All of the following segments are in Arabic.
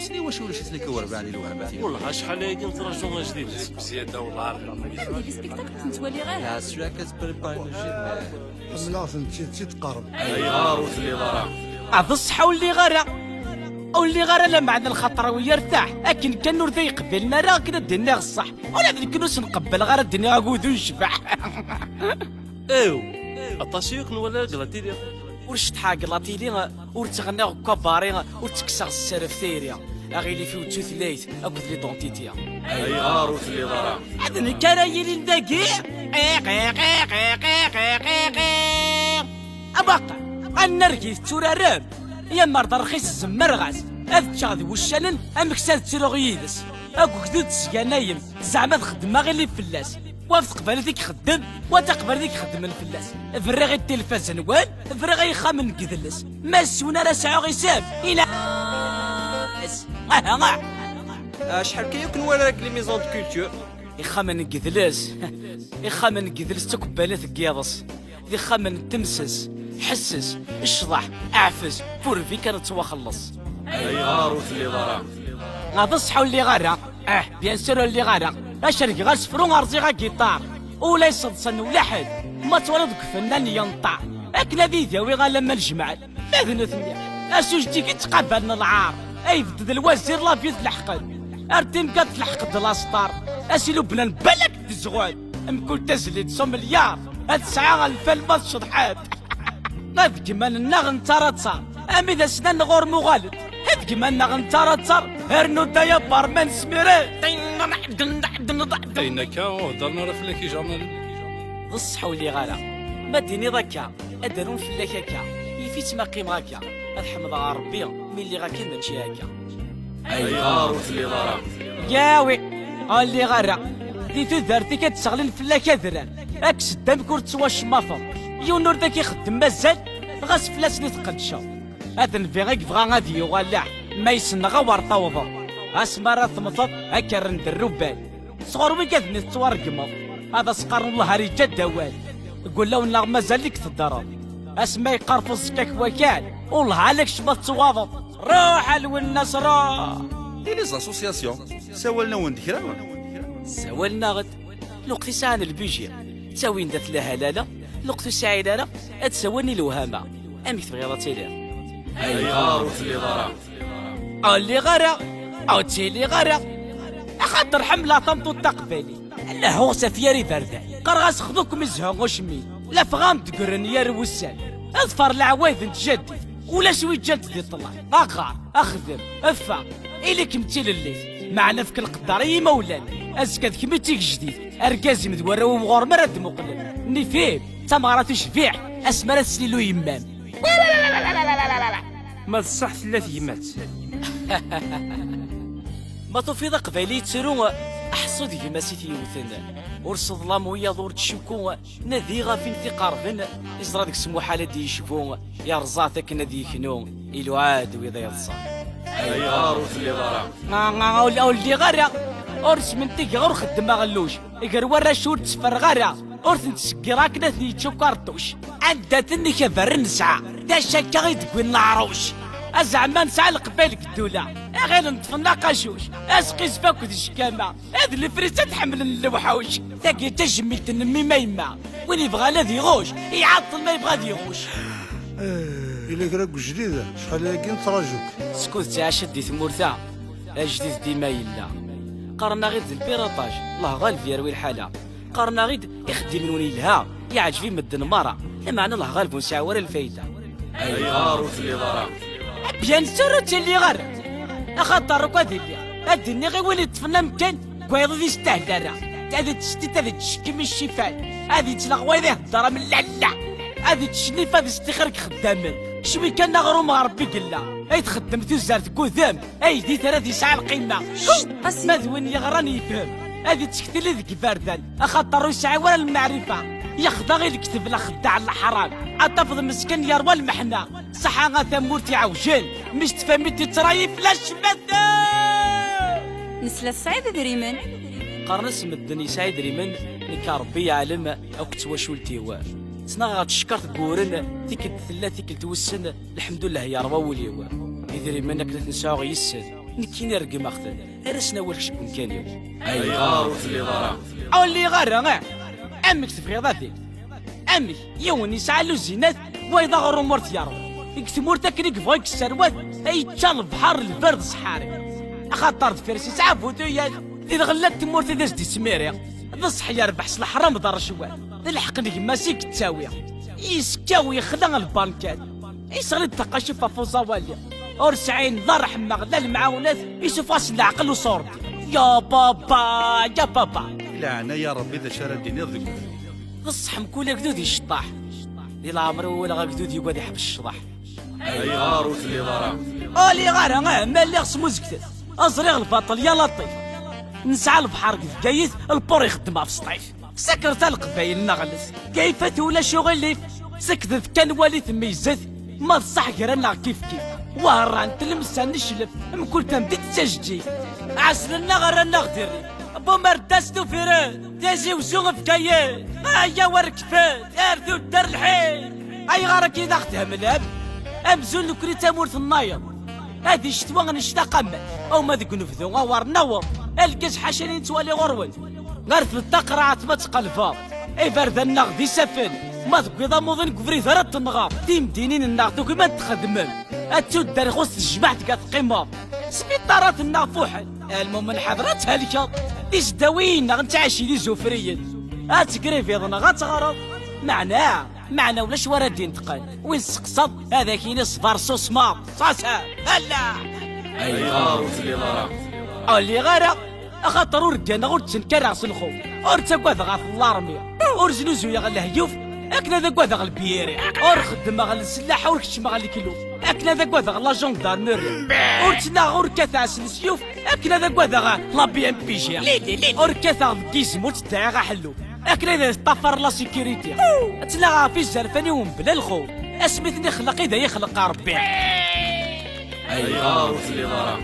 سني واش ولا شفت لك وربعني الوهبات والله شحال هاكي نترجو جديد بزياده والله عندي في سبيكتاكل تنتوالي غير لا سوا كتبريباري الجيم لا فهمتي تقرب اي غاروت اللي ضرا هذا الصحة واللي غارة واللي غارة لا معنى الخطر ويرتاح لكن كان نور ذا يقبلنا راه كنا دينا الصح ولا ذيك نوس نقبل غير الدنيا غود ونشبع ايوا اطاسيوك ولا قلتي لي ورشت حاجة لاتيلي ورتغنى كباري ورتكسر السرفتيريا اغيلي في وجوث ليت اكد لي دونتيتيا اي غاروت اللي ضرا هذا الكرايل الدقيق أبقى النرجس تورارب يا مرضى رخيص الزمرغاس أذكر وشانن أمكساد تيروغيدس أكو كدود سيانايم زعما تخدم غير اللي فلاس وتقبل ذيك خدم وتقبل ذيك خدم الفلاس فرغي التلفاز نوال فرغي خامن كذلس ما سونا راه ساعة غيساب إلى شحال كيكون وراك لي ميزون دو كولتور يخامن كذلس يخامن كذلس تقبلت كياضس يخامن تمسس حسس اشضح اعفس فورفي كانت تواخلص اي غاروت اللي ضرا هذا الصحة اللي غارة بيان سور اللي غارة اشرك غاس فرون ارزيغا جيتار ولا يصدصن ولا حد ما تولد فنان ينطع اكل ذي ذوي غالا ما الجمعات ماذا ثمية اسوجتي كي تقبلنا العار اي بدد الوزير لا في تلحقن ارتيم كات تلحقد الاسطار اسيلو بنان بلك تزغوان مكل تزليد سو مليار هاد ساعة الفال ما تشضحات هاد كمان النغن ترى تصار امي ذا سنان غور مغالد هاد كمان النغن ترى تصار هرنو دايا بارمان سميرات اينك ودرنا راه فلاكي جرنال الصحة واللي غالا ما ديني ذاكا ادرون فلاك هكا يفيت ما قيم هكا الحمد ربي ملي غاكا ماشي هكا اي غاروت اللي ضرا ياوي اللي غارة دي تدارتي كتشغل الفلاكة دران اكس دامك ورتسواش مافا يونور داك يخدم مازال غاس فلاس اللي تقدشا هذا نفي غيك بغا غادي يغلع ما يسنغا ورطاوضا اسمارا ثمطط هكا رند الربان صغر ويكاثني تتورقمض هذا سقر الله رجا دوال يقول لو نغ مازال لك تضرب اسما يقرفص كاك وكال والله عليك شبط تواضب روح الوناس روح دي لي زاسوسياسيون سوالنا وندكرا سوالنا غد لوقت ساعة البيجي تساوين دات لها لالا لوقت ساعة لالا تساوني الوهامة امك تبغي تيلي اي غاروت اللي ضرا اللي غرا او تيلي غرا خاطر حملة طمطو التقبالي لا هو سفياري بردا قرغاس خذوكم الزهق وشمين لا فغام تقرن يا روسان اظفر العوايد انت جدي ولا شوي جد دي طلع اقع اخدم افا اليك متيل الليل معنا فيك القداري مولانا ازكى كميتيك جديد اركازي مدوره ومغور مرد مقلل نفيب تمغرات شفيع اسمرا سليلو يمام ما تصح ثلاث يمات ما توفيض قبالي تسرو احصو ديك ما سيتي يوثن ورصد لا مويا دور تشكو نادي غافين في قربن يزرى ديك سمو حالة دي يشبو يا رزاتك نادي يخنو إلو عاد ويضا يضصى اي غاروت اللي ضرا اللي غرا ورس من تيك غور خدم غلوش يقر ورا شور تسفر غرا ورث نتسكراك ناثني تشوف كارتوش عندتني كبر نسعى دا شكا غيدقوي العروش أزعما نسعى لقبالك الدولة غير نطفنا قاشوش اسقي سفاك ذي الشكامة هذا الفريسة تحمل الوحوش تاكي تجمل تنمي ما يما وين يبغى لا يغوش يعطل ما يبغى يغوش إلا كراك جديدة شحال هاكي نتراجوك سكوت تعاشد دي ثمورثا الجديد ديما يلا قرنا غير البيروطاج الله غالب يروي الحالة قرنا غير يخدم من وين يلها يعجبي مدن مرة معنى الله غالب ونسعى ورا الفايدة اي غاروت اللي ضرا بيان سور اللي غير اخاطر كادي الدنيا غير وليت تفنى مكان كويض ذي استهدرا هذه تشتي هذه تشكي من الشفاء هذه تلغوي ذي هدرا من لا هذه تشنيف هذه استخرك خدامن شوي كان نغرو مغربي قلا اي تخدم تزارت كوذام اي دي ثلاث يسعى القيمه ماذ يغراني يفهم هذه تشكتي لي ذيك باردان اخاطر يسعى ورا المعرفه ياخذ غير الكتب لا خدع الحرام اطفض مسكن يروى المحنه صح غا مورتي عوجل مش تفهمتي ترايف لا شبث نسلا السعيد دريمن قرنس مدني سعيد ريمن لك ربي يعلم او كتواشولتي واه تنغا تشكرت بورن تيك الثلاث تيك توسن الحمد لله يا روا وليوا اذا ريمن كنت نساو يسن نكيني رقم اختل رسنا ولك شكون كان يوم أي غاروت اللي ضرا اللي غير امك تبغي ذاتي امك يوني يسعى له الزينات ويضا غير مرت يا رب يكتمور تكنيك فويك السروات اي تشال البحر البرد صحاري خاطر فارسي سعفو دويا إذا غلات تمور تداز دي سميري بصح يربح صلاح حرام دار الشوال الحق نجم ماسيك تساوي يسكاوي خلق البانكات يصغر التقاشف فوزاواليا ورسعين ضر حماغ لا المعاونات يشوف راس العقل وصورتي يا بابا يا بابا لعنا يا ربي اذا شرى الدنيا ذكر بصح مكولا قدود يشطاح دي العمر ولا قدود يقعد يحب الشطاح أي غاروت اللي ضرا اللي غير ما اللي خصمو زكتت ازريغ الباطل يا لطيف نسعى البحر كيف جايث البور يخدمها في سطيف سكرت القبايل نغلس كيفات ولا شغل ليف سكتت كان والي تميزت ما تصح غيرنا كيف وهران تلمسان نشلف مكل تمديد تسجي عسلنا غيرنا غديري بومرداستو فيران تازي وزوغ في كايات ايا وركفات اردو الدار الحين اي غارك اذا اختها ملاب امزول لكري تامورت النايض هذه الشتوى غنشتا قمت او ما ذك نفذو غوار نور الكاش حاشاني نتوالي غروت غير في التقرعات ما تقلفا اي برد النغدي سفن ما ذك اذا موضن كفري ثرات النغار تيم دينين النغدو كما تخدمن اتو الدار غوص الجماعة تقات قيمة سبيطارات النافوحل المهم الحضرات هالكا ديش داوين غنتعاشي دي زوفريين اتقريف يضنا غتغرض معناه ولاش ورا دين تقال وين سقصد هذا كاين صفار صوص ماط صاصا هلا أي غاروت اللي ضرا اللي غير خاطر ورقانا غور تنكر راس الخوف اور تقوى غاف الارميه اور زنوزو يا غلا هيوف اكنا ذا قوى البيري اور خدم غل السلاح اور كشم غل الكيلو اكنا ذا قوى لا جوندارميري اور تنا اور كثاس السيوف اكنا ذا قوى لا بي ام بي جي اور كثا كيس موت تاع غا حلو اكنا ذا طفر لا سيكوريتي تلاغا في الزرفاني بلا الخوف اسمتني خلق اذا يخلق ربي أي غاروت اللي ضرا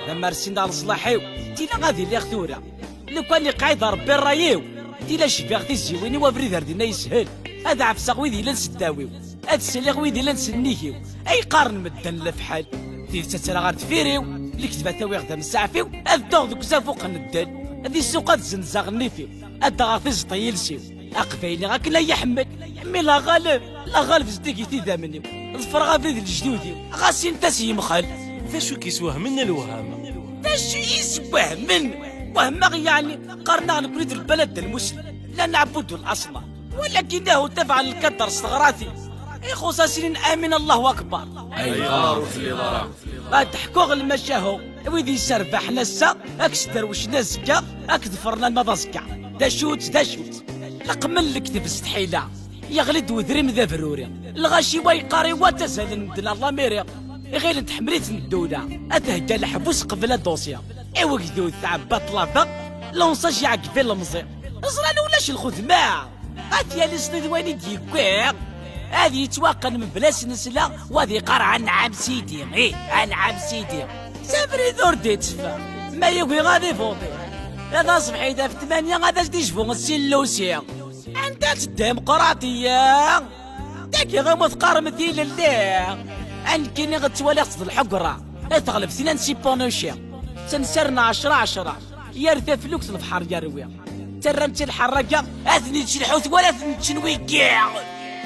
لما رسينا لصلاحيو تيلا غادي اللي خثورة لو كان اللي قايد ربي الرايو تيلا شفيغ تي الزيويني وفريد ردنا يسهل هذا عفسا غويدي لنسداويو هذا السلي غويدي لنسنيكيو اي قارن مدن لفحال تيلا تسرى غار تفيريو اللي كتبا تاوي غدا مسعفيو هذا الدوغ دوك زافوق الندل هذه السوقات زنزاغ نيفيو هذا غار تزطي يلسيو اقبايلي غاك لا يحمل مي لا غالب زديكي تيدا مني ظفر غافريد الجدودي غاسين تاسي مخال فاشو كيسوه منا الوهام اش يسوه من وهم يعني قرنا نريد البلد المسلم لا نعبد الاصنام ولكنه تفعل القدر استغراثي خصاصين امن الله اكبر أي غاروت اللي ضرا بعد حكوغ المشاهو ويدي سربح نسا اكستر وش نزكا اكدفرنا المضزكا دا شوت لقمن الكتب استحيلة يغلد وذريم ذا فروري الغاشي ويقاري وتسهل ندنا الله ميري غير تحمليت الدولة أتهجى الحبوس قبل الدوسيا إيوا كدو تعبى طلابة لونصاج يعقب المزير زران ولاش الخدمة أتيا لسند واني ديكوير هذه يتوقن من بلاس نسلا وهذه قرعة نعم سيدي نعم سيدي سافري دور ديتسفا ما يبغي غادي فوضي هذا صبحي إذا في 8 غادا تيجبو السلوسيا أنت الديمقراطية داكي غموت قارمتي لله أنكني غتوالي قصد الحقرة تغلب ثنان سيبونوشيا تنسرنا 10 يرثى فلوكس البحر يروي ترمت الحركة أثني تشلحوت ولا أثني تشنوي كاع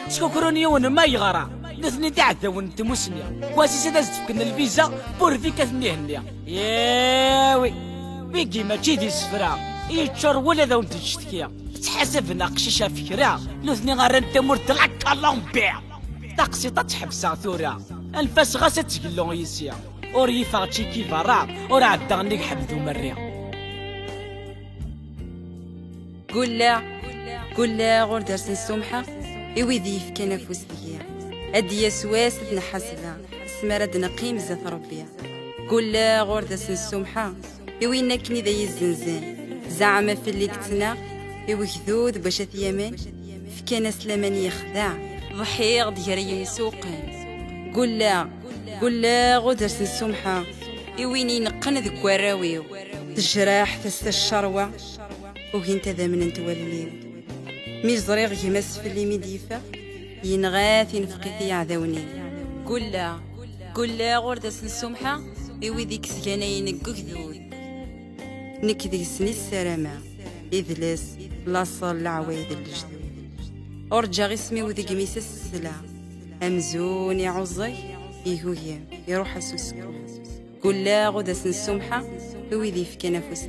تشكرونيون ما يغرى نثني تعثى ونت مسنيا واسيسا دازت فكنا الفيزا بورفيك أثني هنيا ياوي بيكي ما تشيدي السفرة يتشر ولا ذا ونت تشتكيا تحسب ناقشيشة فكرة نثني غير تمر تلعك اللهم بيع تقسيطة تحبسها ثورة الفاس غاسة تقلو يسيا أوري فاغتشي كيف راه ورا عدغنيك حبذو مريا قول لا غور درس السمحة إويدي في كنافوس ذكية أدي يسواس تنحسبها سمرد نقيم زاث ربيا قول لا غور درس السمحة إوينا كني ذا يزنزان زعما في اللي كتنا إوي كذوذ باش ثيامان في كان سلامان يخدع ضحيغ ديالي يسوقين قول لا غدر السمحة إويني نقن ذك وراويو تجراح تست الشروة وهنت ذا من انت والليو ميزريغ يمس في اللي مديفة ينغاث ينفقي في عذوني قول لا غدر السمحة وذيك سجانين قكذود نك ذي سني السلامة إذلس لاصل العوايد الجدود أرجع اسمي وذي قميس السلا أمزون يعزي يهويا يروح السوسكو قول لا غدا سنسمحة وذي في كنافوس